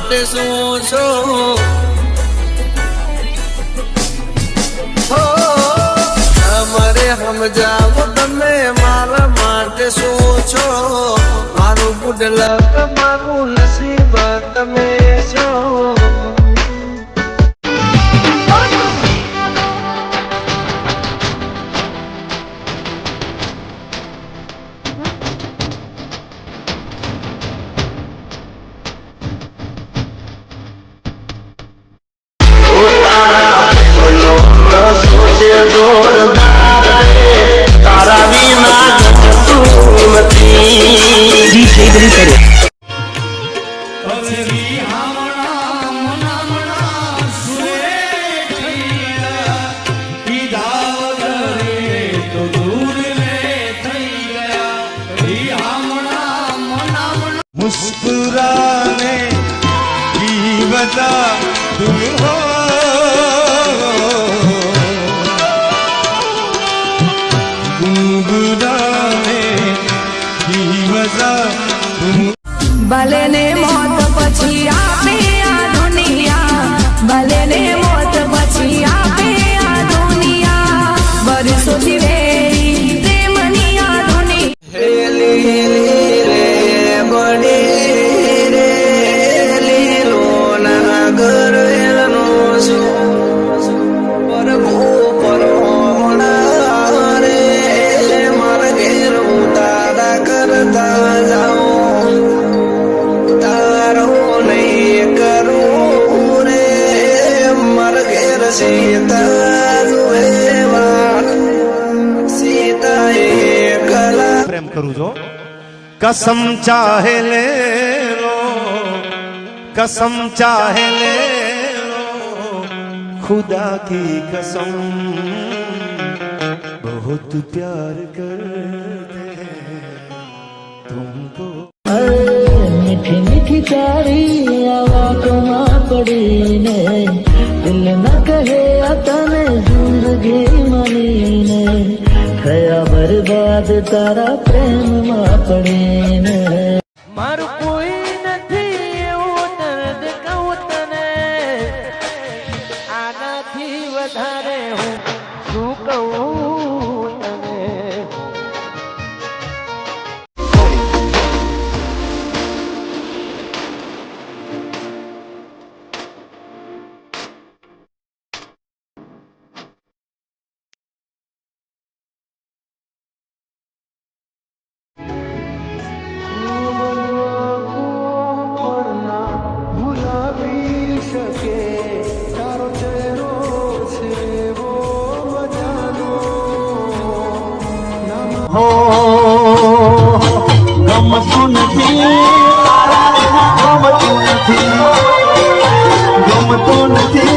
માટે શું છો અમારે સમજાવો તમે મારા માટે શું છો મારું ગુડ લક મારું નસીબ તમે છો मुस्कुराने की वजह तुम हो गुनगुनाने की वजह तुम भले ने मौत पछी आपे आ दुनिया भले ने मौत पछी आपे आ दुनिया बरसों थी वेरी प्रेमनी आ दुनिया हेली हेली रे बड़ी रे लीलो नागर एलनो सो परभू परोना रे मार घेर उतारा करता जाओ सीता सीता कला प्रेम करू जो कसम चाहे ले लो कसम चाहे ले लो खुदा की कसम बहुत प्यार करते तुमको मीठी मीठी तारी आवाज़ों में पड़ी ने दिल न कहे तने जिंदगी मनी ने थया बर्बाद तारा प्रेम में पड़ी ने मारू कोई નથી એવું દર્દ કહું તને આનાથી વધારે હું શું કહું તને हो गमतुन थी गमतुन थी